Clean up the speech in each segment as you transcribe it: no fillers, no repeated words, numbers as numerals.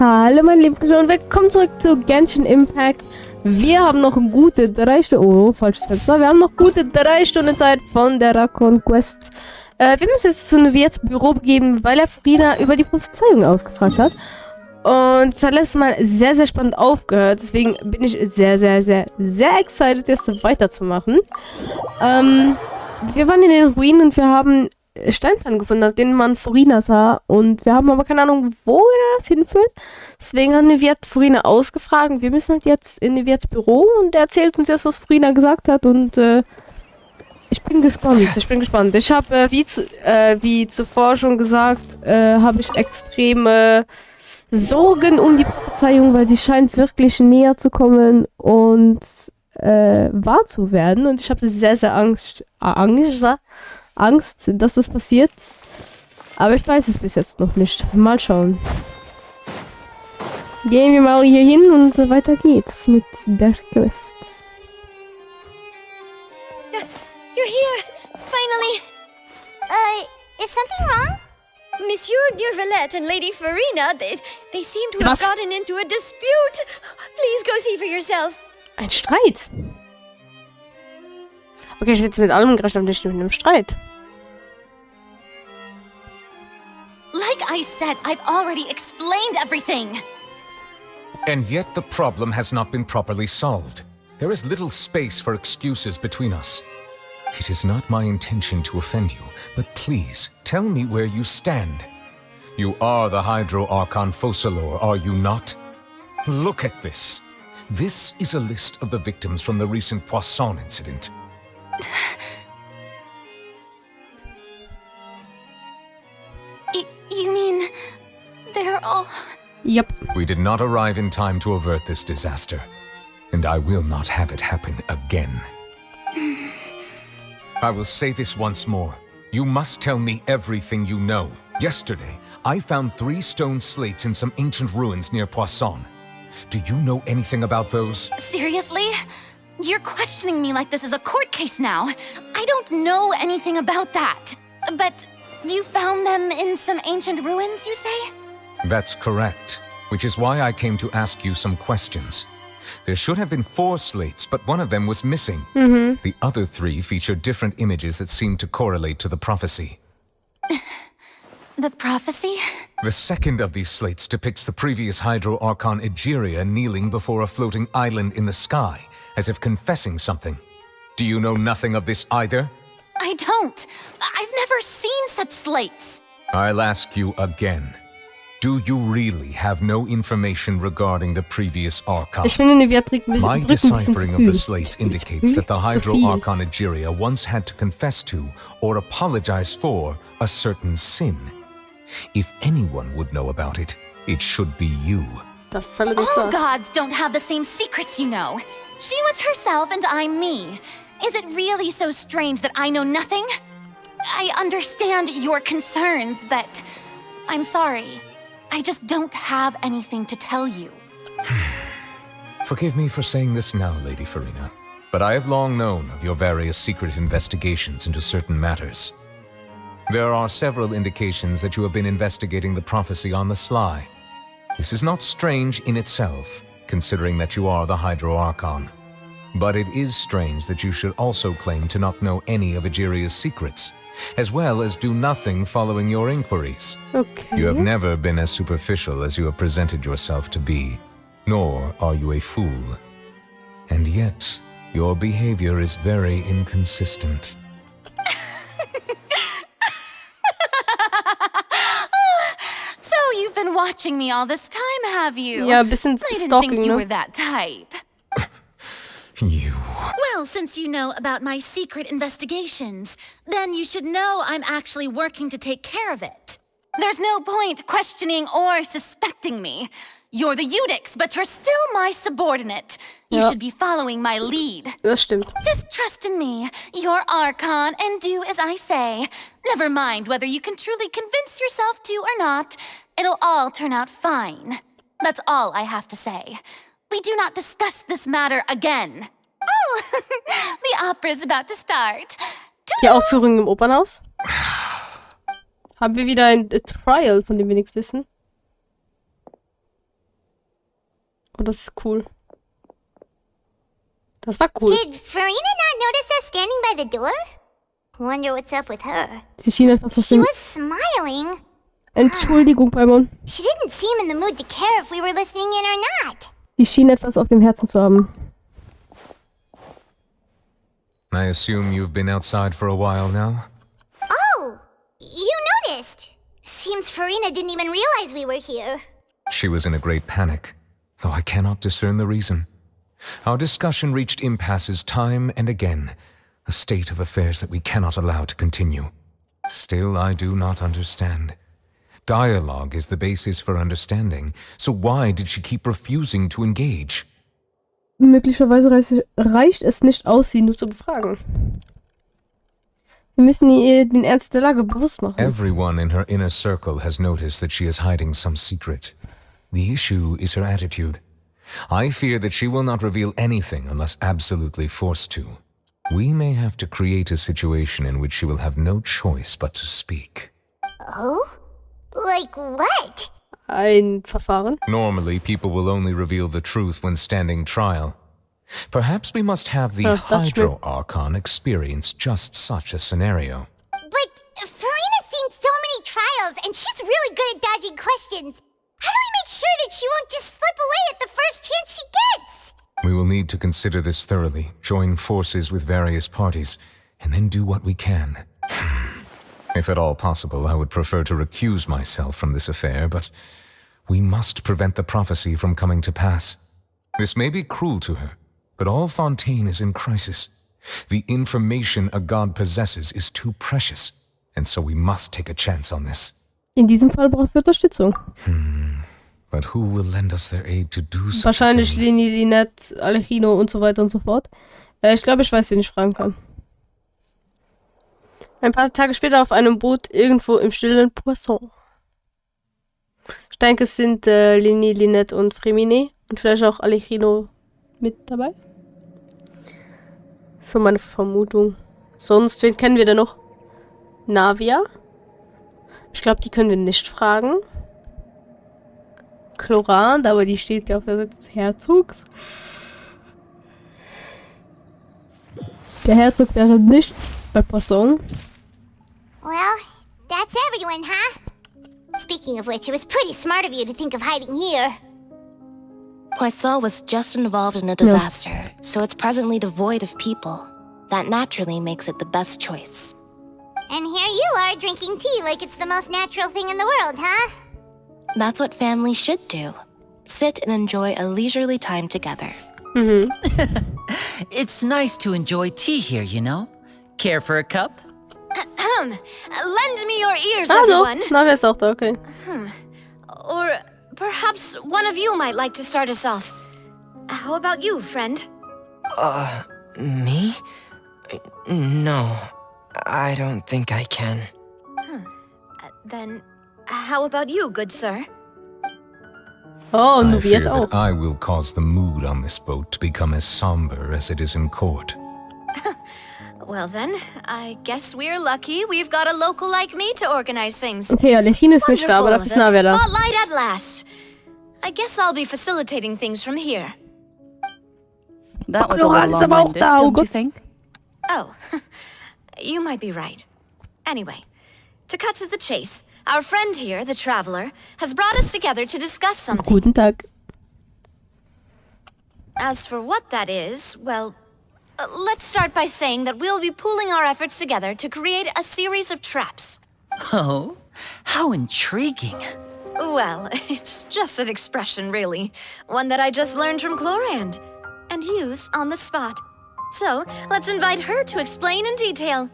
Hallo meine lieben Zuschauer und willkommen zurück zu Genshin Impact. Wir haben noch gute 3 Stunden... Oh, falsches Fenster. Wir haben noch gute 3 Stunden Zeit von der Archon Quest. Wir müssen jetzt zu Teyvats Büro begeben, weil er Frina über die Prophezeiung ausgefragt hat. Und es hat letztes Mal sehr, sehr spannend aufgehört. Deswegen bin ich sehr, sehr, sehr, sehr excited, jetzt weiterzumachen. Wir waren in den Ruinen und wir haben Steinplatten gefunden, auf denen man Frina sah. Und wir haben aber keine Ahnung, wo das hinführt. Deswegen hat Teyvat Frina ausgefragt. Und wir müssen halt jetzt in Teyvats Büro und er erzählt uns jetzt, was Frina gesagt hat. Und ich bin gespannt. Ich habe, wie zuvor schon gesagt, habe ich extreme Sorgen um die Prophezeiung, weil sie scheint wirklich näher zu kommen und wahr zu werden. Und ich habe sehr, sehr Angst, dass das passiert. Aber ich weiß es bis jetzt noch nicht. Mal schauen. Gehen wir mal hier hin und weiter geht's mit der Quest. You're here! Finally! Is something wrong? Monsieur Villette and Lady Farina, they seem to have gotten into a dispute. Please go see for yourself. Ein Streit? Okay, ich sitze mit allem gerechnet und nicht mit einem Streit. Like I said, I've already explained everything. And yet the problem has not been properly solved. There is little space for excuses between us. It is not my intention to offend you, but please, tell me where you stand. You are the Hydro Archon Focalor, are you not? Look at this. This is a list of the victims from the recent Poisson incident. You mean they're all... Yep. We did not arrive in time to avert this disaster, and I will not have it happen again. I will say this once more. You must tell me everything you know. Yesterday, I found 3 stone slates in some ancient ruins near Poisson. Do you know anything about those? Seriously? You're questioning me like this is a court case now. I don't know anything about that. But you found them in some ancient ruins, you say? That's correct, which is why I came to ask you some questions. There should have been 4 slates, but one of them was missing. The other 3 feature different images that seem to correlate to the prophecy. The prophecy? The second of these slates depicts the previous Hydro Archon Egeria kneeling before a floating island in the sky, as if confessing something. Do you know nothing of this either? I don't. I've never seen such slates. I'll ask you again. Do you really have no information regarding the previous Archon? Ich finde, Teyvat drückt ein My bisschen deciphering zu of the viel. slates indicates that the Hydro viel. Archon Egeria once had to confess to or apologize for a certain sin. If anyone would know about it, it should be you. Das ist allerdings All wahr. gods don't have the same secrets, you know. She was herself and I'm me. Is it really so strange that I know nothing? I understand your concerns, but I'm sorry. I just don't have anything to tell you. Forgive me for saying this now, Lady Farina, but I have long known of your various secret investigations into certain matters. There are several indications that you have been investigating the prophecy on the sly. This is not strange in itself, considering that you are the Hydro Archon. But it is strange that you should also claim to not know any of Egeria's secrets, as well as do nothing following your inquiries. Okay. You have never been as superficial as you have presented yourself to be, nor are you a fool. And yet, your behavior is very inconsistent. So you've been watching me all this time, have you? Ja, ein bisschen I didn't stalking, think you ne? were that type. You... Well, since you know about my secret investigations, then you should know I'm actually working to take care of it. There's no point questioning or suspecting me. You're the Eudix, but you're still my subordinate. You Ja. should be following my lead. Das stimmt. Just trust in me. You're Archon, and do as I say. Never mind whether you can truly convince yourself to or not. It'll all turn out fine. That's all I have to say. We do not discuss this matter again. Oh, the opera's about to start. Die Aufführung im Opernhaus? Haben wir wieder ein Trial, von dem wir nichts wissen? Oh, das ist cool. Das war cool. Did Farina not notice us standing by the door? Wonder what's up with her. Sie schien etwas aus She dem... was smiling. Entschuldigung, Paimon. She didn't seem in the mood to care if we were listening in or not. Sie schien etwas auf dem Herzen zu haben. I assume you've been outside for a while now? Oh, you noticed. Seems Farina didn't even realize we were here. She was in a great panic, though I cannot discern the reason. Our discussion reached impasses time and again, a state of affairs that we cannot allow to continue. Still, I do not understand. Dialogue is the basis for understanding, so why did she keep refusing to engage? Möglicherweise reicht es nicht aus, sie nur zu befragen. Wir müssen ihr den Ernst der Lage bewusst machen. Everyone in her inner circle has noticed that she is hiding some secret. The issue is her attitude. I fear that she will not reveal anything unless absolutely forced to. We may have to create a situation in which she will have no choice but to speak. Oh? Like what? Ein Verfahren? Normally, people will only reveal the truth when standing trial. Perhaps we must have the Hydro Archon experience just such a scenario. But Farina's seen so many trials, and she's really good at dodging questions. How do we make sure that she won't just slip away at the first chance she gets? We will need to consider this thoroughly, join forces with various parties, and then do what we can. If at all possible, I would prefer to recuse myself from this affair, but we must prevent the prophecy from coming to pass. This may be cruel to her, but all Fontaine is in crisis. The information a god possesses is too precious, and so we must take a chance on this. In diesem Fall brauchen wir Unterstützung. But who will lend us their aid to do such Wahrscheinlich a thing? Lini, Linette, Alechino und so weiter und so fort. Ich glaube, ich weiß, wen ich fragen kann. Ein paar Tage später auf einem Boot irgendwo im stillen Poisson. Ich denke, es sind Lini, Linette und Fremine und vielleicht auch Alechino mit dabei. So meine Vermutung. Sonst, wen kennen wir denn noch? Navia. Ich glaube, die können wir nicht fragen. Chlorant, aber die steht ja auf der Seite des Herzogs. Der Herzog wäre nicht bei Poisson. Well, that's everyone, huh? Speaking of which, it was pretty smart of you to think of hiding here. Poisson was just involved in a disaster, so it's presently devoid of people. That naturally makes it the best choice. And here you are drinking tea like it's the most natural thing in the world, huh? That's what families should do. Sit and enjoy a leisurely time together. It's nice to enjoy tea here, you know? Care for a cup? Lend me your ears, Also, everyone. Navia ist auch da, okay. Or perhaps one of you might like to start us off. How about you, friend? Me? No, I don't think I can. Then, how about you, good sir? Oh, I Nubiet fear auch. that I will cause the mood on this boat to become as somber as it is in court. Well then, I guess we're lucky we've got a local like me to organize things. Okay, Alechino ist nicht da, aber dafür ist Navia da. Spotlight at last. I guess I'll be facilitating things from here. That was a Chlorant little ist aber auch long-winded, da, oh don't you Gott. think? Oh, you might be right. Anyway, to cut to the chase, our friend here, the Traveler, has brought us together to discuss something. Guten Tag. As for what that is, well, let's start by saying that we'll be pooling our efforts together to create a series of traps. Oh, how intriguing. Well, it's just an expression, really. One that I just learned from Chlorand, and used on the spot. So, let's invite her to explain in detail.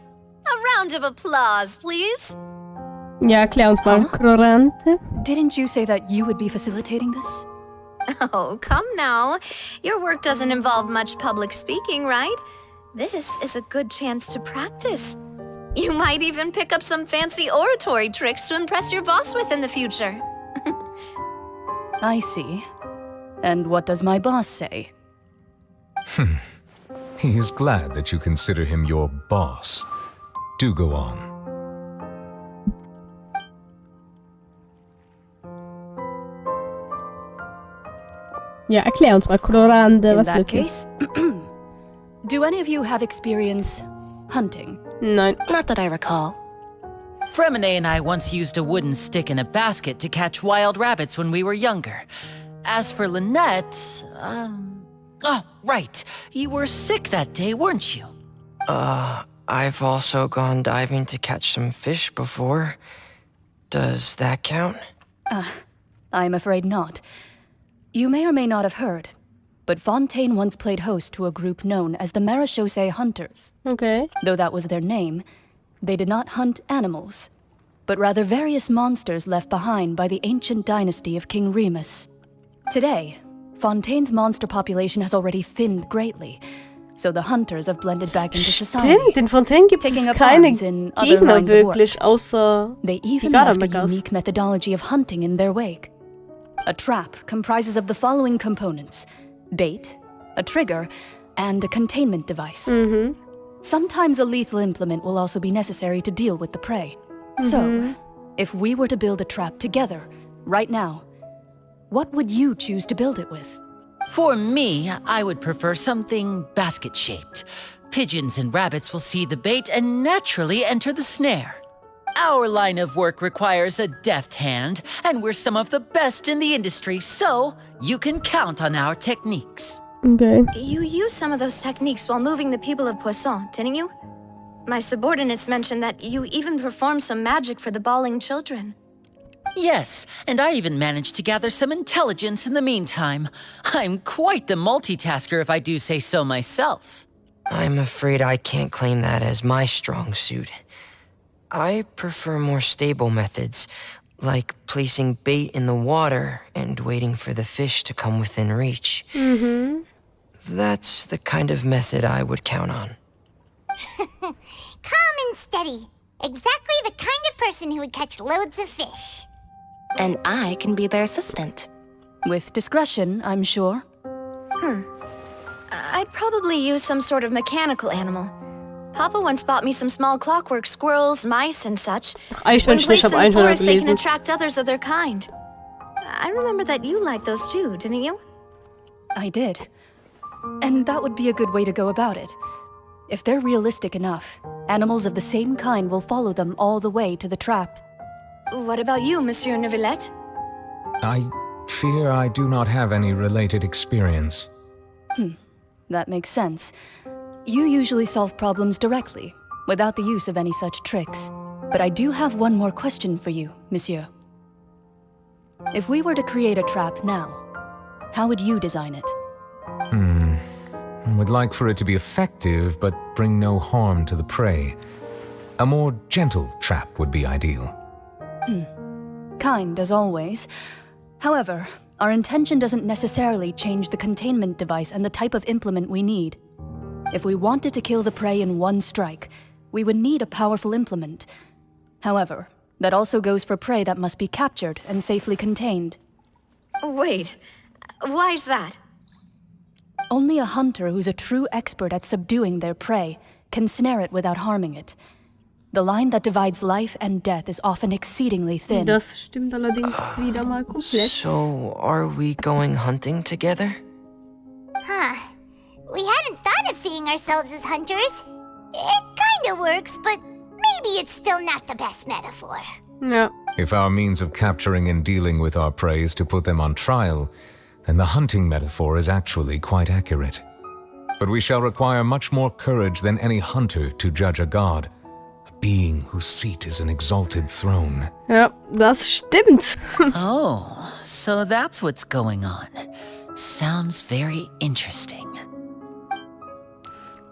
A round of applause, please. Ja, klär uns mal. Chlorant. Didn't you say that you would be facilitating this? Oh, come now. Your work doesn't involve much public speaking, right? This is a good chance to practice. You might even pick up some fancy oratory tricks to impress your boss with in the future. I see. And what does my boss say? He is glad that you consider him your boss. Do go on. Ja, erklär uns mal, Colorande, In was that läuft hier? case, do any of you have experience hunting? Nein. Not that I recall. Fremine and I once used a wooden stick in a basket to catch wild rabbits when we were younger. As for Lynette, oh, right. You were sick that day, weren't you? I've also gone diving to catch some fish before. Does that count? I'm afraid not. You may or may not have heard, but Fontaine once played host to a group known as the Marechaussee Hunters. Okay. Though that was their name, they did not hunt animals, but rather various monsters left behind by the ancient dynasty of King Remus. Today, Fontaine's monster population has already thinned greatly, so the hunters have blended back into society. Stimmt, in Fontaine gibt Taking es up keine arms in other Gegner lines of work. wirklich, außer They die even left a Gardemeckers. unique methodology of hunting in their wake. A trap comprises of the following components: bait, a trigger, and a containment device. Sometimes a lethal implement will also be necessary to deal with the prey. So, if we were to build a trap together, right now, what would you choose to build it with? For me, I would prefer something basket-shaped. Pigeons and rabbits will see the bait and naturally enter the snare. Our line of work requires a deft hand, and we're some of the best in the industry, so you can count on our techniques. Okay. You used some of those techniques while moving the people of Poisson, didn't you? My subordinates mentioned that you even performed some magic for the bawling children. Yes, and I even managed to gather some intelligence in the meantime. I'm quite the multitasker if I do say so myself. I'm afraid I can't claim that as my strong suit. I prefer more stable methods, like placing bait in the water and waiting for the fish to come within reach. That's the kind of method I would count on. Calm and steady. Exactly the kind of person who would catch loads of fish. And I can be their assistant. With discretion, I'm sure. I'd probably use some sort of mechanical animal. Papa once bought me some small clockwork squirrels, mice, and such. When Eichhörnchen, ich placed habe in the Einhörner forest, they can gelesen. attract others of their kind. I remember that you liked those too, didn't you? I did. And that would be a good way to go about it. If they're realistic enough, animals of the same kind will follow them all the way to the trap. What about you, Monsieur Neuvillette? I fear I do not have any related experience. That makes sense. You usually solve problems directly, without the use of any such tricks. But I do have one more question for you, Monsieur. If we were to create a trap now, how would you design it? I would like for it to be effective, but bring no harm to the prey. A more gentle trap would be ideal. Kind, as always. However, our intention doesn't necessarily change the containment device and the type of implement we need. If we wanted to kill the prey in one strike, we would need a powerful implement. However, that also goes for prey that must be captured and safely contained. Wait, why is that? Only a hunter who's a true expert at subduing their prey can snare it without harming it. The line that divides life and death is often exceedingly thin. Das stimmt allerdings wieder mal komplett. So, are we going hunting together? Huh. We hadn't thought of seeing ourselves as hunters. It kinda works, but maybe it's still not the best metaphor. Ja. If our means of capturing and dealing with our prey is to put them on trial, then the hunting metaphor is actually quite accurate. But we shall require much more courage than any hunter to judge a god, a being whose seat is an exalted throne. Ja, das stimmt. Oh, so that's what's going on. Sounds very interesting.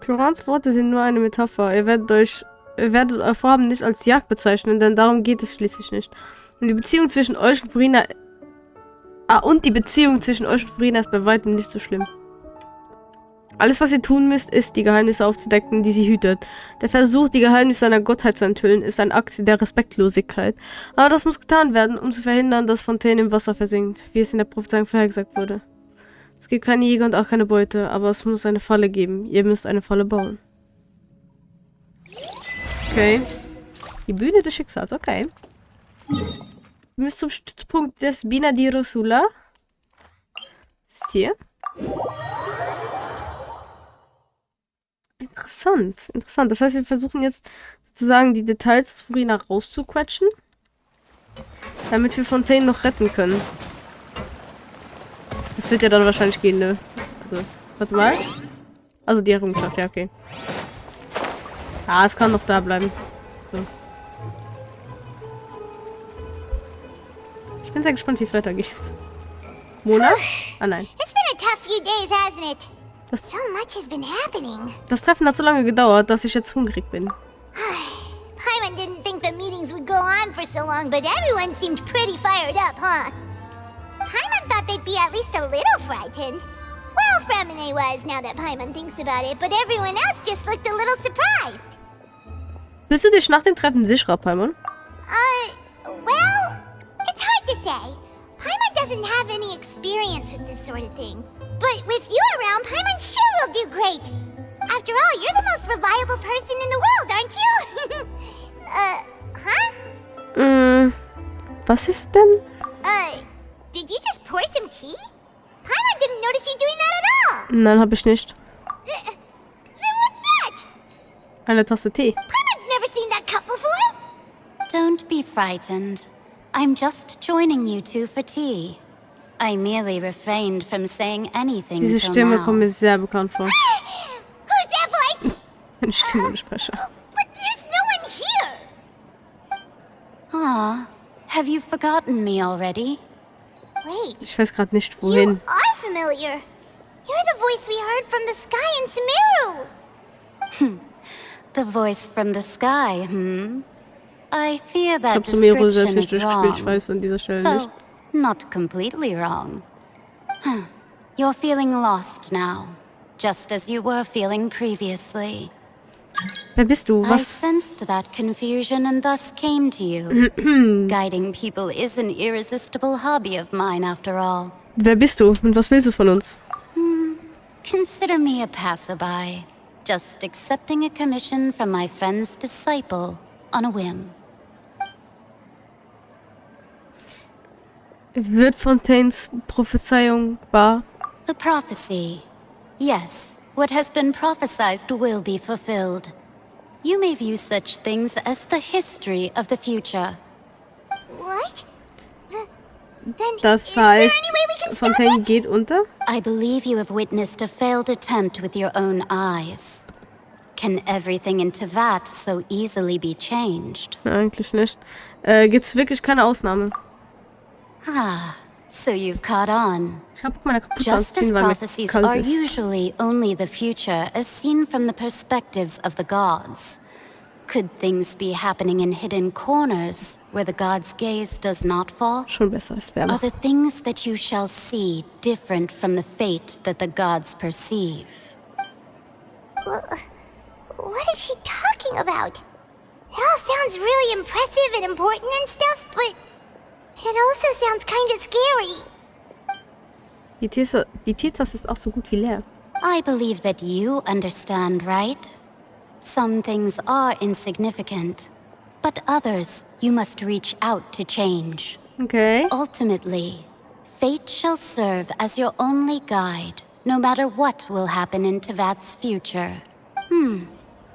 Florans Worte sind nur eine Metapher. Ihr werdet euer Vorhaben nicht als Jagd bezeichnen, denn darum geht es schließlich nicht. Und die Beziehung zwischen euch und Furina ist bei weitem nicht so schlimm. Alles, was ihr tun müsst, ist, die Geheimnisse aufzudecken, die sie hütet. Der Versuch, die Geheimnisse seiner Gottheit zu enthüllen, ist ein Akt der Respektlosigkeit. Aber das muss getan werden, um zu verhindern, dass Fontaine im Wasser versinkt, wie es in der Prophezeiung vorhergesagt wurde. Es gibt keine Jäger und auch keine Beute, aber es muss eine Falle geben. Ihr müsst eine Falle bauen. Okay. Die Bühne des Schicksals, okay. Ihr müsst zum Stützpunkt des Bina di Rosula. Ist hier? Interessant. Das heißt, wir versuchen jetzt sozusagen die Details des Furina rauszuquetschen, damit wir Fontaine noch retten können. Das wird ja dann wahrscheinlich gehen, ne? Also, warte mal. Also die Errungenschaft, ja, okay. Ah, es kann noch da bleiben. So. Ich bin sehr gespannt, wie es weitergeht. Mona? Ah, nein. It's been a tough few days, hasn't it? So much has been happening. Das Treffen hat so lange gedauert, dass ich jetzt hungrig bin. Paimon didn't think the meetings would go on for so long, but everyone seemed pretty fired up, huh? Paimon thought they'd be at least a little frightened. Well, Flammen was, now that Paimon thinks about it, but everyone else just looked a little surprised. Fühlst du dich nach dem Treffen sicherer, Paimon? Well, it's hard to say. Paimon doesn't have any experience with this sort of thing. But with you around, Paimon sure will do great. After all, you're the most reliable person in the world, aren't you? Huh? Was ist denn? Did you just pour some tea? Paimon didn't notice you doing that at all. Nein, hab ich nicht. Then what's that? Eine Tasse Tee. Paimon's never seen that cup before. Don't be frightened. I'm just joining you two for tea. I merely refrained from saying anything Diese till Stimme now. kommt mir sehr bekannt vor. Who's that voice? Eine Stimmensprecher. But there's no one here. Ah, have you forgotten me already? Wait, Ich weiß gerade nicht, you wohin. are familiar. You're the voice we heard from the sky in Sumeru. The voice from the sky, I fear Ich that habe Sumeru selbst description nicht is durchgespielt, ich wrong. weiß an dieser Stelle nicht. Though, not completely wrong. You're feeling lost now, just as you were feeling previously. Wer bist du? I Was? sensed that confusion and thus came to you. Guiding people is an irresistible hobby of mine, after all. Wer bist du und was willst du von uns? Consider me a passerby, just accepting a commission from my friend's disciple on a whim. Wird Fontaines Prophezeiung wahr? The prophecy. Yes, what has been prophesied will be fulfilled. You may view such things as the history of the future. What? Then Das is there any heißt, way we can stop Fontaine it? geht unter? I believe you have witnessed a failed attempt with your own eyes. Can everything in Teyvat so easily be changed? Ja, eigentlich nicht. Gibt's wirklich keine Ausnahme? Ah, so you've caught on. Ich habe meine Kapuze Just as ausziehen, weil mir prophecies kalt are ist. usually only the future as seen from the perspectives of the gods. Could things be happening in hidden corners where the gods' gaze does not fall? Schon besser, ist Are wärmer. the things that you shall see different from the fate that the gods perceive? What is she talking about? It all sounds really impressive and important and stuff, but it also sounds kind of scary. Die Teetasse ist auch so gut wie leer. I believe that you understand, right? Some things are insignificant, but others you must reach out to change. Okay. Ultimately, fate shall serve as your only guide, no matter what will happen in Teyvat's future.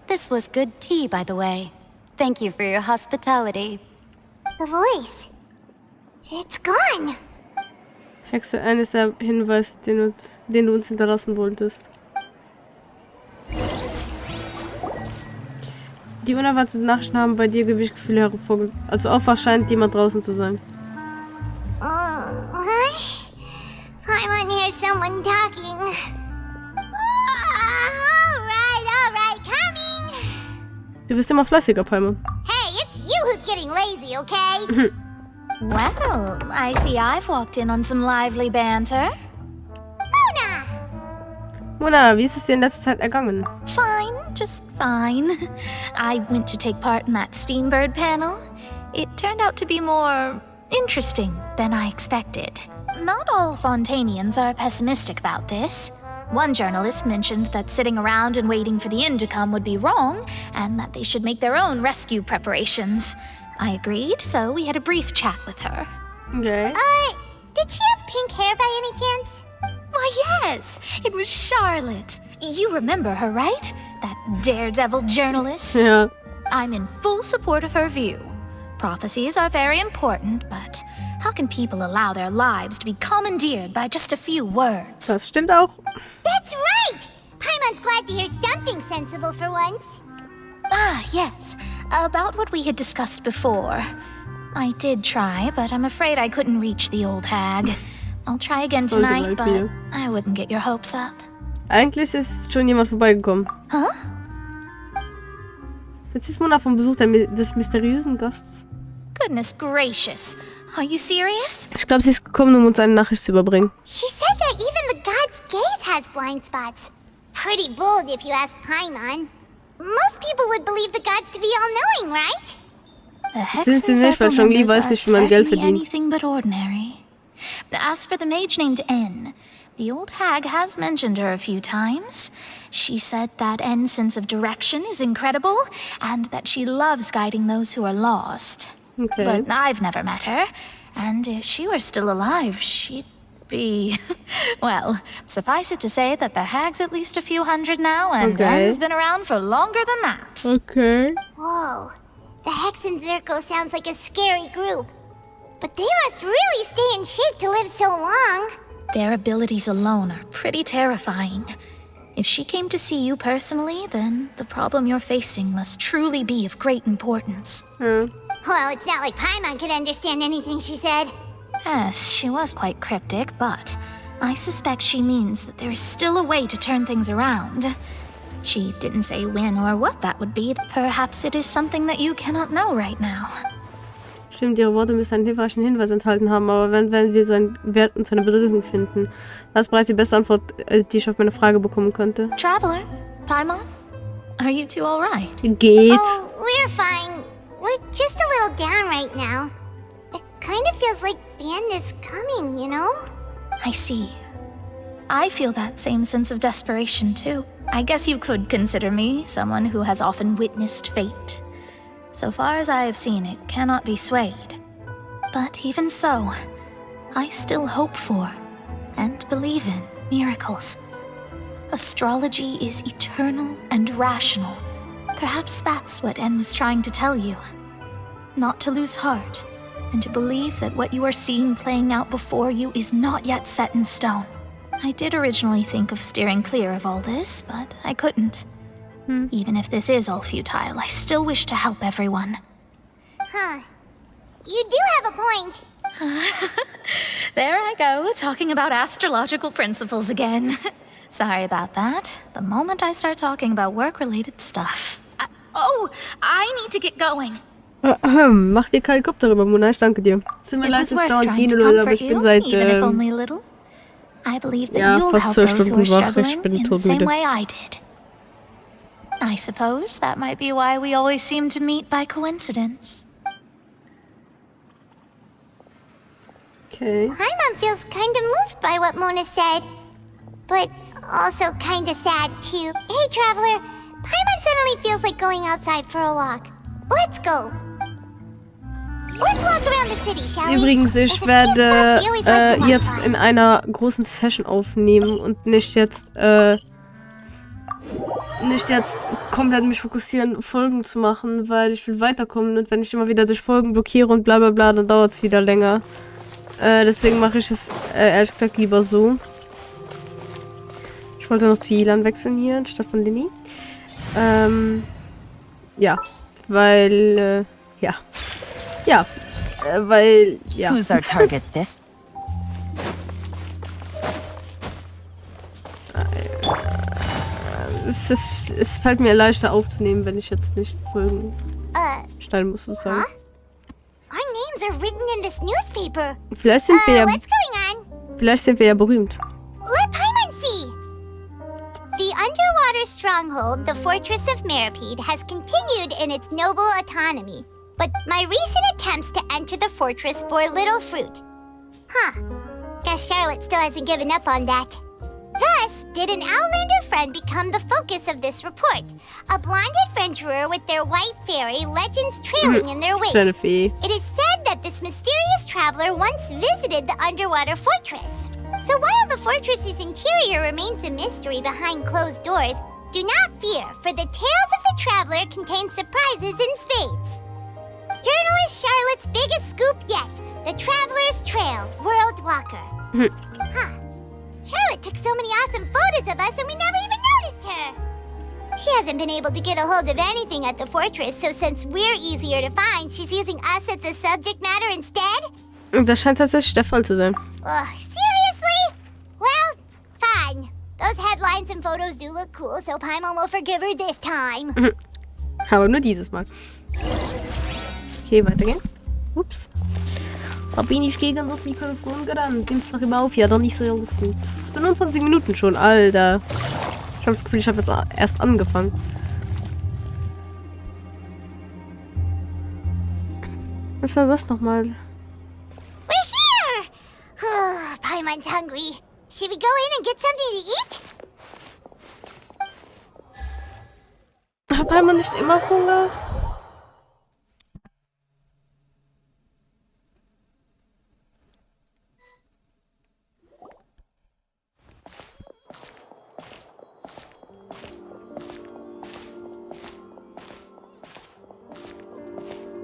This was good tea, by the way. Thank you for your hospitality. The voice. It's gone. Hexe, eines der Hinweis, den du uns hinterlassen wolltest. Die unerwarteten Nachrichten haben bei dir Gewichtsgefühle hervorgerufen. Also Aufwach scheint jemand draußen zu sein. What? Paimon hears someone talking. All right, coming. Du bist immer fleißiger, Paimon. Hey, it's you who's getting lazy, okay? Well, I see I've walked in on some lively banter. Mona! Mona, wie ist es dir in letzter Zeit ergangen? Fine, just fine. I went to take part in that Steambird panel. It turned out to be more interesting than I expected. Not all Fontainians are pessimistic about this. One journalist mentioned that sitting around and waiting for the end to come would be wrong, and that they should make their own rescue preparations. I agreed, so we had a brief chat with her. Okay. Did she have pink hair by any chance? Why, yes, it was Charlotte. You remember her, right? That daredevil journalist? Ja. I'm in full support of her view. Prophecies are very important, but how can people allow their lives to be commandeered by just a few words? Das stimmt auch. That's right! Paimon's glad to hear something sensible for once. Ah, yes. About what we had discussed before. I did try, but I'm afraid I couldn't reach the old hag. I'll try again Sollte tonight, mal but wieder. I wouldn't get your hopes up. Eigentlich ist schon jemand vorbeigekommen. Huh? Jetzt ist Mona vom Besuch des mysteriösen Gasts. Goodness gracious. Are you serious? Ich glaube, sie ist gekommen, um uns eine Nachricht zu überbringen. She said that even the god's gaze has blind spots. Pretty bold if you ask Paimon. Most people would believe the gods to be all-knowing, right? The Sind sie nicht, weil Hexen Zhongli members weiß are nicht, wie man Geld certainly verdient. anything but ordinary. As for the mage named N, the old hag has mentioned her a few times. She said that N's sense of direction is incredible, and that she loves guiding those who are lost. Okay. But I've never met her, and if she were still alive, she'd be... Well, suffice it to say that the hag's at least a few hundred now, and Okay. N's been around for longer than that. Okay. Whoa. The Hexen Circle sounds like a scary group. But they must really stay in shape to live so long. Their abilities alone are pretty terrifying. If she came to see you personally, then the problem you're facing must truly be of great importance. Ja. Well, it's not like Paimon could understand anything she said. Yes, she was quite cryptic, but I suspect she means that there is still a way to turn things around. She didn't say when or what that would be. Perhaps it is something that you cannot know right now. Stimmt, ihre Worte müssen einen hilfreichen Hinweis enthalten haben, aber wenn wir seinen Wert und seine Bedeutung finden, das ist bereits die beste Antwort, die ich auf meine Frage bekommen könnte. Traveler, Paimon, are you two all right? Geht. Oh, we're fine. We're just a little down right now. It kind of feels like the end is coming, you know? I see. I feel that same sense of desperation, too. I guess you could consider me someone who has often witnessed fate. So far as I have seen, it cannot be swayed. But even so, I still hope for and believe in miracles. Astrology is eternal and rational. Perhaps that's what N was trying to tell you. Not to lose heart, and to believe that what you are seeing playing out before you is not yet set in stone. I did originally think of steering clear of all this, but I couldn't. Even if this is all futile, I still wish to help everyone. Huh. You do have a point. There I go, talking about astrological principles again. Sorry about that. The moment I start talking about work-related stuff. I need to get going. Mach dir keinen Kopf darüber, Mona, ich danke dir. Tut mir It leid, was dass ich worth dauernd trying diene, to Leute, aber comfort ich bin you, seit even if only a little. I believe that ja, you'll fast help 12 those who are Stunden wach. Ich struggling bin in the same todmüde. way I did. I suppose that might be why we always seem to meet by coincidence. Okay. Paimon feels kind of moved by what Mona said. But also kind of sad, too. Hey, Traveler. Paimon suddenly feels like going outside for a walk. Let's go. Let's walk around the city, shall we? Übrigens, There's ich a few werde spots we always like to walk jetzt by. in einer großen Session aufnehmen und nicht jetzt komplett mich fokussieren, Folgen zu machen, weil ich will weiterkommen und wenn ich immer wieder durch Folgen blockiere und bla bla bla, dann dauert es wieder länger. Deswegen mache ich es ehrlich gesagt lieber so. Ich wollte noch zu Yilan wechseln hier, anstatt von Lini. Ja, weil, ja. Ja, weil, ja. Who's our target this? Es fällt mir leichter aufzunehmen, wenn ich jetzt nicht Folgen schneiden muss, sozusagen. Our names are written in this newspaper. Vielleicht sind wir ja, What's going on? vielleicht sind wir ja berühmt. Let Paimon see. The underwater stronghold, the Fortress of Meripede, has continued in its noble autonomy. But my recent attempts to enter the fortress bore little fruit. Huh. Guess Charlotte still hasn't given up on that. Thus, did an Outlander friend become the focus of this report? A blonde adventurer with their white fairy, legends trailing in their wake. Kleine Fee. It is said that this mysterious traveler once visited the underwater fortress. So while the fortress's interior remains a mystery behind closed doors, do not fear, for the tales of the traveler contain surprises in spades. Journalist Charlotte's biggest scoop yet, the Traveler's Trail, World Walker. Charlotte took so many awesome photos of us and we never even noticed her. She hasn't been able to get a hold of anything at the fortress, so since we're easier to find, she's using us as the subject matter instead? Das scheint tatsächlich der Fall zu sein. Ugh, seriously? Well, fine. Those headlines and photos do look cool, so Paimon will forgive her this time. Aber nur dieses Mal. Okay, weitergehen. Ups. Da bin ich gegen das Mikrofon gerannt. Nimmt's noch immer auf? Ja, dann ist alles gut. 25 Minuten schon, Alter. Ich habe das Gefühl, ich habe jetzt erst angefangen. Was war das nochmal? We're here! Paimon's hungry. Should we go in and get something to eat? Hat Paimon nicht immer Hunger?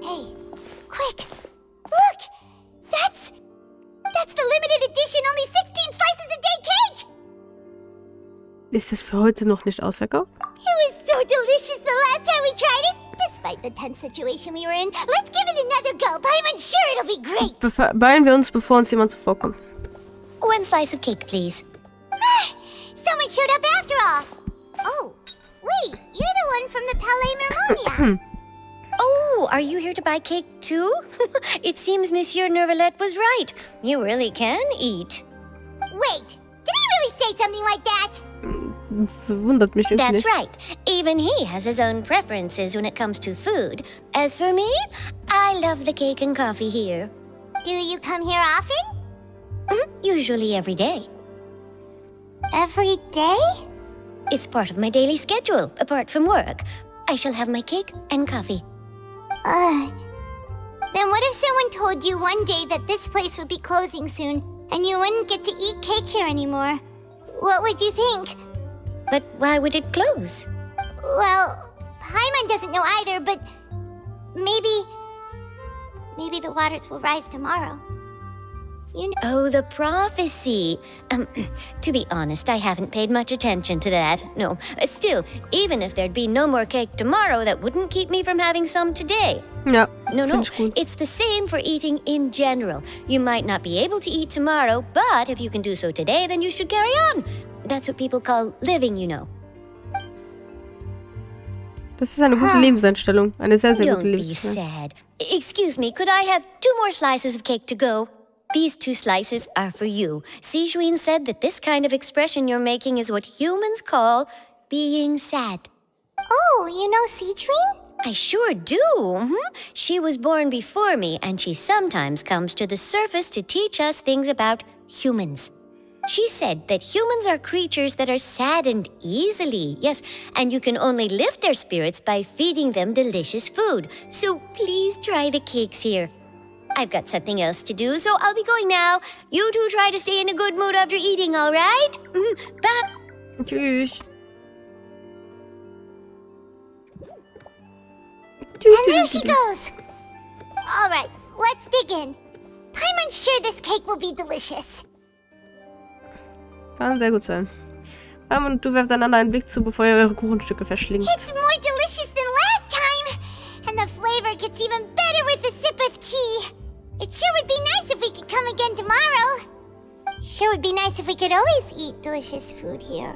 Hey, quick! Look! That's the limited edition, only 16 slices a day cake! Ist es für heute noch nicht ausverkauft? It was so delicious the last time we tried it! Despite the tense situation we were in, let's give it another go. Paimon's sure it'll be great! Beeilen wir uns, bevor uns jemand zuvorkommt. One slice of cake, please. Someone showed up after all! Oh, wait, you're the one from the Palais Mermonia! Oh, are you here to buy cake too? It seems Monsieur Nervalette was right. You really can eat. Wait, did he really say something like that? Wundert mich irgendwie That's nicht. right. Even he has his own preferences when it comes to food. As for me, I love the cake and coffee here. Do you come here often? Usually every day. Every day? It's part of my daily schedule, apart from work. I shall have my cake and coffee. Then what if someone told you one day that this place would be closing soon, and you wouldn't get to eat cake here anymore? What would you think? But why would it close? Well, Paimon doesn't know either, but maybe the waters will rise tomorrow. You know. Oh, the prophecy. To be honest, I haven't paid much attention to that. No, still, even if there'd be no more cake tomorrow, that wouldn't keep me from having some today. Ja, No, find ich gut. it's the same for eating in general. You might not be able to eat tomorrow, but if you can do so today, then you should carry on. That's what people call living, you know. Das ist eine gute Lebenseinstellung. Eine sehr, sehr gute Don't be Lebenseinstellung. sad. Excuse me, could I have 2 more slices of cake to go? These 2 slices are for you. Sijuin said that this kind of expression you're making is what humans call being sad. Oh, you know Sijuin? I sure do. She was born before me, and she sometimes comes to the surface to teach us things about humans. She said that humans are creatures that are saddened easily, yes, and you can only lift their spirits by feeding them delicious food. So please try the cakes here. I've got something else to do, so I'll be going now. You two try to stay in a good mood after eating, all right? Bye. Tschüss. And there she goes. All right, let's dig in. Paimon's sure this cake will be delicious. Kann sehr gut sein. Und du werft einander einen Blick zu, bevor ihr eure Kuchenstücke verschlingt. It's more delicious than last time. And the flavor gets even better with a sip of tea. It sure would be nice if we could come again tomorrow. Sure would be nice if we could always eat delicious food here.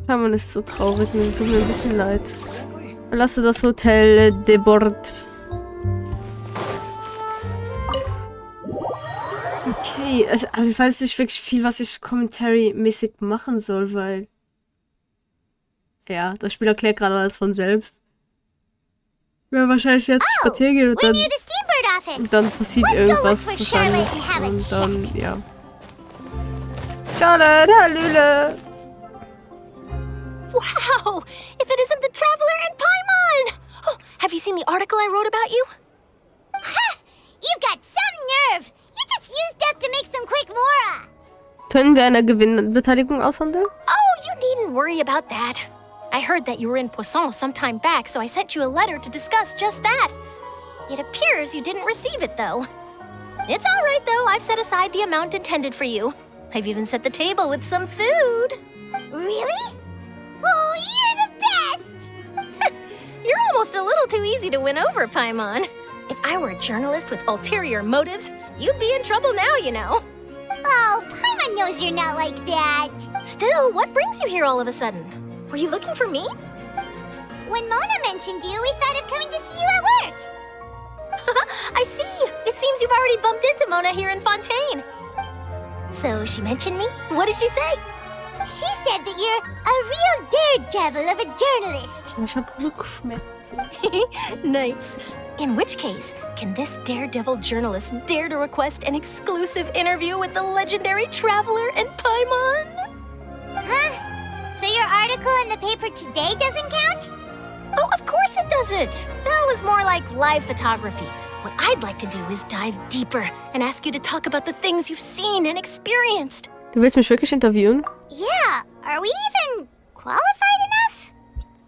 Paimon ist so traurig, mir tut mir ein bisschen leid. Verlasse das Hotel de Bord. Okay, also ich weiß nicht wirklich viel, was ich Commentary-mäßig machen soll, weil... Ja, das Spiel erklärt gerade alles von selbst. Wir werden wahrscheinlich jetzt spazieren gehen und We're near the Steamboat office. dann passiert Let's go look irgendwas for wahrscheinlich. Charlotte and have it Und dann, checked. ja. Charlotte, hallöle! Wow! If it isn't the Traveler and Paimon! Oh, have you seen the article I wrote about you? Ha! You've got some nerve. You just used us to make some quick mora. Können wir eine Gewinnbeteiligung aushandeln? Oh, you needn't worry about that. I heard that you were in Poisson some time back, so I sent you a letter to discuss just that. It appears you didn't receive it, though. It's all right, though. I've set aside the amount intended for you. I've even set the table with some food. Really? Oh, you're the best! You're almost a little too easy to win over, Paimon. If I were a journalist with ulterior motives, you'd be in trouble now, you know. Oh, Paimon knows you're not like that. Still, what brings you here all of a sudden? Were you looking for me? When Mona mentioned you, we thought of coming to see you at work. I see. It seems you've already bumped into Mona here in Fontaine. So she mentioned me? What did she say? She said that you're a real daredevil of a journalist. Ich hab Rückschmerzen. Nice. In which case, can this daredevil journalist dare to request an exclusive interview with the legendary traveler and Paimon? Huh? So your article in the paper today doesn't count? Oh, of course it doesn't. That was more like live photography. What I'd like to do is dive deeper and ask you to talk about the things you've seen and experienced. Du willst mich wirklich interviewen? Yeah, are we even qualified enough?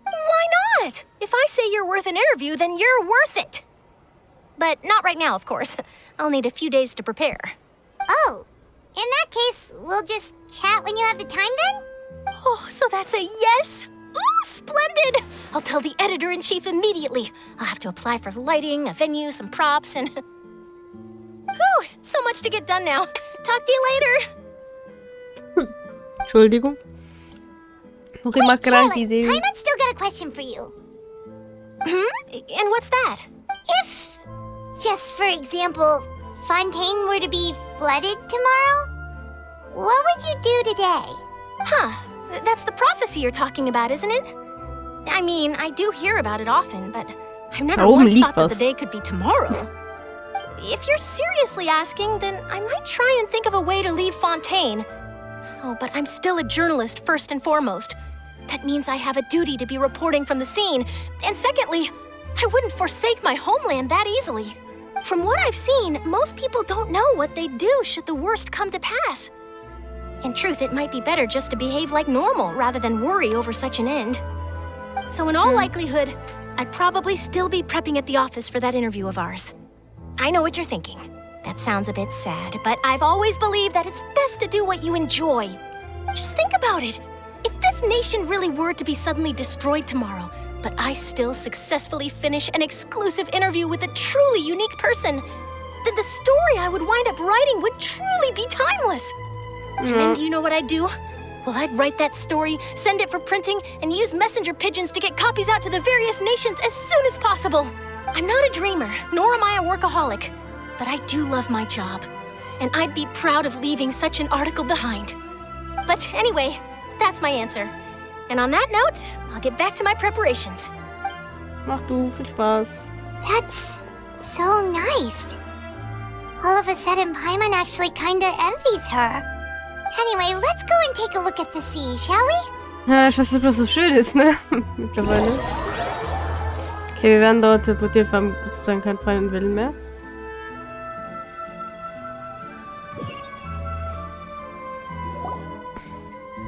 Why not? If I say you're worth an interview, then you're worth it. But not right now, of course. I'll need a few days to prepare. Oh, in that case, we'll just chat when you have the time then? Oh, so that's a yes? Ooh, splendid! I'll tell the editor-in-chief immediately. I'll have to apply for lighting, a venue, some props, and... Whew, so much to get done now. Talk to you later. Entschuldigung. Noch immer Wait, krank, Charlotte, die Seele. Paimon's still got a question for you. And what's that? If, just for example, Fontaine were to be flooded tomorrow, what would you do today? Huh. That's the prophecy you're talking about, isn't it? I mean, I do hear about it often, but I've never Da oben once liegt thought that the was. day could be tomorrow. If you're seriously asking, then I might try and think of a way to leave Fontaine. Oh, but I'm still a journalist first and foremost. That means I have a duty to be reporting from the scene. And secondly, I wouldn't forsake my homeland that easily. From what I've seen, most people don't know what they'd do should the worst come to pass. In truth, it might be better just to behave like normal rather than worry over such an end. So in all likelihood, I'd probably still be prepping at the office for that interview of ours. I know what you're thinking. That sounds a bit sad, but I've always believed that it's best to do what you enjoy. Just think about it. If this nation really were to be suddenly destroyed tomorrow, but I still successfully finish an exclusive interview with a truly unique person, then the story I would wind up writing would truly be timeless. And then do you know what I'd do? Well, I'd write that story, send it for printing, and use messenger pigeons to get copies out to the various nations as soon as possible. I'm not a dreamer, nor am I a workaholic, but I do love my job, and I'd be proud of leaving such an article behind. But anyway, that's my answer. And on that note, I'll get back to my preparations. Mach du, viel Spaß. That's so nice. All of a sudden, Paimon actually kinda envies her. Anyway, let's go and take a look at the sea, shall we? Ja, ich weiß nicht, was so schön ist, ne? Mittlerweile. Okay, wir werden dort teleportiert, wir haben sozusagen keinen freien Willen mehr.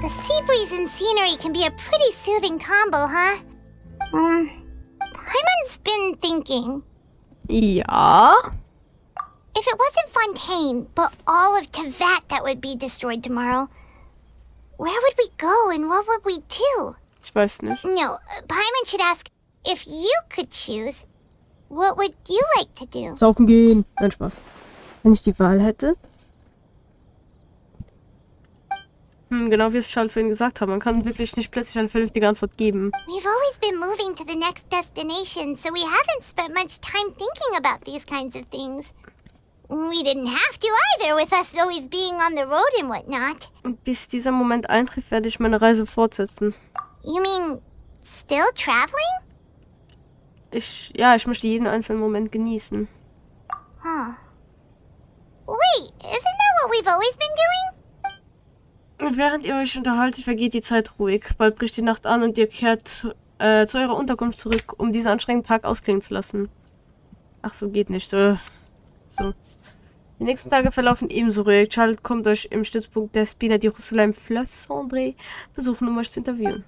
The sea breeze and scenery can be a pretty soothing combo, huh? Paimon's been thinking. Ja. If it wasn't Fontaine, but all of Teyvat that would be destroyed tomorrow, where would we go and what would we do? Ich weiß nicht. No, Paimon should ask, if you could choose, what would you like to do? Saufen gehen. Nein, Spaß. Wenn ich die Wahl hätte. Genau wie es Charles vorhin gesagt hat, man kann wirklich nicht plötzlich eine vernünftige Antwort geben. We've always been moving to the next destination, so we haven't spent much time thinking about these kinds of things. We didn't have to either, with us always being on the road and whatnot. Und bis dieser Moment eintrifft, werde ich meine Reise fortsetzen. You mean, still traveling? Ich möchte jeden einzelnen Moment genießen. Huh. Wait, isn't that what we've always been doing? Und während ihr euch unterhaltet, vergeht die Zeit ruhig. Bald bricht die Nacht an und ihr kehrt zu eurer Unterkunft zurück, um diesen anstrengenden Tag ausklingen zu lassen. Ach so, geht nicht. So. Die nächsten Tage verlaufen ebenso ruhig. Charlotte kommt euch im Stützpunkt der Spieler, die Jerusalem Fleuve-Cendré besuchen, um euch zu interviewen.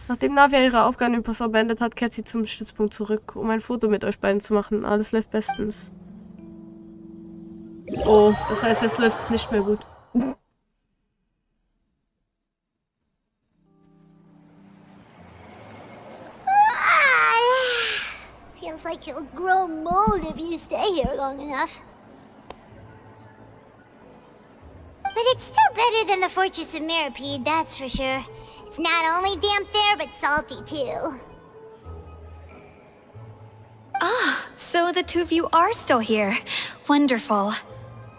Nachdem Navia ihre Aufgaben im Passau beendet hat, kehrt sie zum Stützpunkt zurück, um ein Foto mit euch beiden zu machen. Alles läuft bestens. Oh, das heißt, jetzt läuft es nicht mehr gut. Feels like you'll grow mold if you stay here long enough. But it's still better than the Fortress of Meripede, that's for sure. It's not only damp there, but salty too. Ah, so the two of you are still here. Wonderful.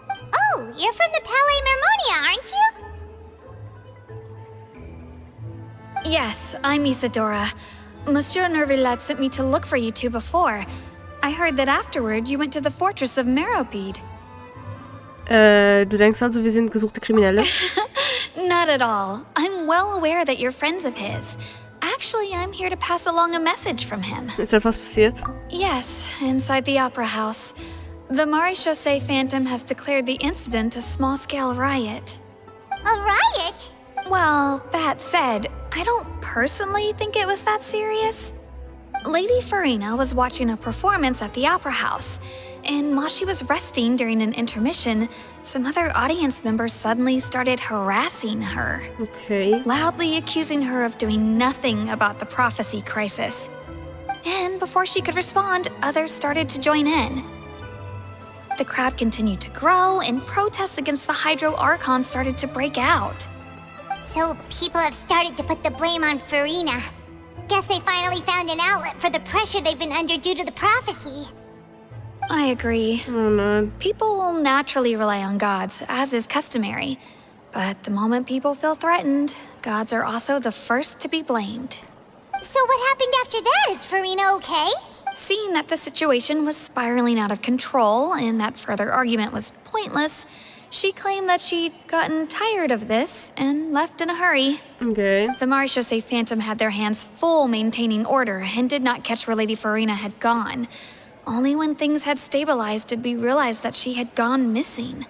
Oh, you're from the Palais Mermonia, aren't you? Yes, I'm Isadora. Monsieur Nervillet sent me to look for you two before. I heard that afterward you went to the Fortress of Meripede. Du denkst also, wir sind gesuchte Kriminelle? Not at all. I'm well aware that you're friends of his. Actually, I'm here to pass along a message from him. Ist etwas passiert? Yes, inside the Opera House. The Maréchaussée Phantom has declared the incident a small-scale riot. A riot? Well, that said, I don't personally think it was that serious. Lady Farina was watching a performance at the Opera House, and while she was resting during an intermission, some other audience members suddenly started harassing her. Okay. Loudly accusing her of doing nothing about the prophecy crisis. And before she could respond, others started to join in. The crowd continued to grow, and protests against the Hydro Archon started to break out. So people have started to put the blame on Farina. Guess they finally found an outlet for the pressure they've been under due to the prophecy. I agree. Oh no. People will naturally rely on gods, as is customary. But the moment people feel threatened, gods are also the first to be blamed. So what happened after that? Is Farina okay? Seeing that the situation was spiraling out of control and that further argument was pointless, she claimed that she'd gotten tired of this and left in a hurry. Okay. The Maréchaussée Phantom had their hands full maintaining order and did not catch where Lady Farina had gone. Only when things had stabilized did we realize that she had gone missing.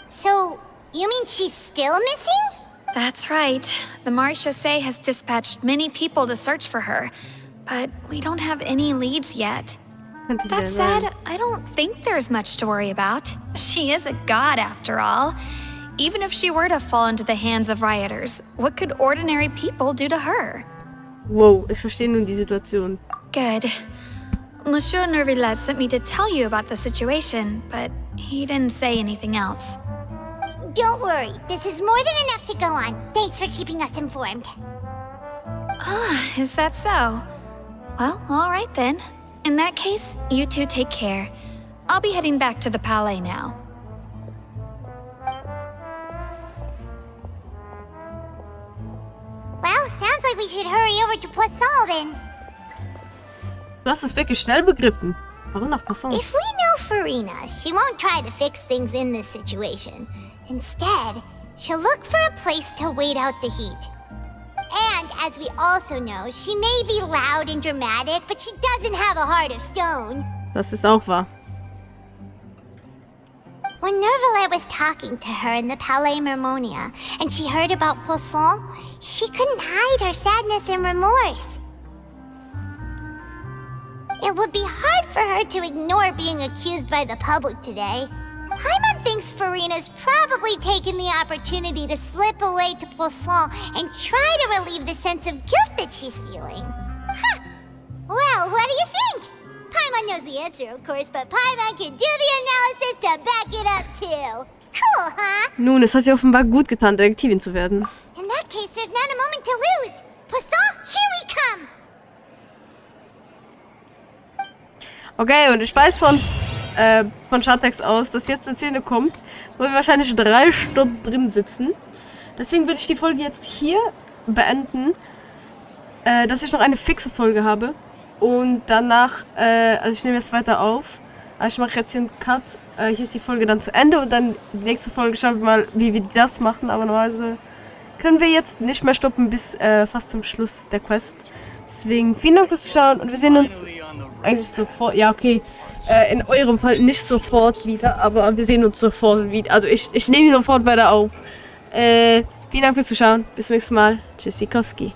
So, you mean she's still missing? That's right. The Maréchaussée has dispatched many people to search for her, but we don't have any leads yet. That said, I don't think there's much to worry about. She is a god after all. Even if she were to fall into the hands of rioters, what could ordinary people do to her? Wow, ich verstehe nun die Situation. Good. Monsieur Nervillet sent me to tell you about the situation, but he didn't say anything else. Don't worry, this is more than enough to go on. Thanks for keeping us informed. Ah, is that so? Well, all right then. In that case, you two take care. I'll be heading back to the Palais now. Well, sounds like we should hurry over to Poisson then. Du hast es wirklich schnell begriffen. Warum nach Poisson? If we know Farina, she won't try to fix things in this situation. Instead, she'll look for a place to wait out the heat. And, as we also know, she may be loud and dramatic, but she doesn't have a heart of stone. Das ist auch wahr. When Nervillet was talking to her in the Palais Mermonia, and she heard about Poisson, she couldn't hide her sadness and remorse. It would be hard for her to ignore being accused by the public today. Paimon thinks Farina's probably taken the opportunity to slip away to Poisson and try to relieve the sense of guilt that she's feeling. Huh. Well, what do you think? Paimon knows the answer, of course, but Paimon can do the analysis to back it up too. Cool, huh? Nun, es hat ihr offenbar gut getan, Detektivin zu werden. In that case, there's not a moment to lose. Poisson, here we come! Okay, und ich weiß von Schattex aus, dass jetzt eine Szene kommt, wo wir wahrscheinlich 3 Stunden drin sitzen. Deswegen würde ich die Folge jetzt hier beenden, dass ich noch eine fixe Folge habe. Und danach, also ich nehme jetzt weiter auf, aber ich mache jetzt hier einen Cut. Hier ist die Folge dann zu Ende und dann die nächste Folge schauen wir mal, wie wir das machen. Aber normalerweise können wir jetzt nicht mehr stoppen bis fast zum Schluss der Quest. Deswegen vielen Dank fürs Zuschauen und wir sehen uns eigentlich sofort. Ja, okay. In eurem Fall nicht sofort wieder, aber wir sehen uns sofort wieder. Also ich nehme ihn sofort weiter auf. Vielen Dank fürs Zuschauen. Bis zum nächsten Mal. Tschüssikowski.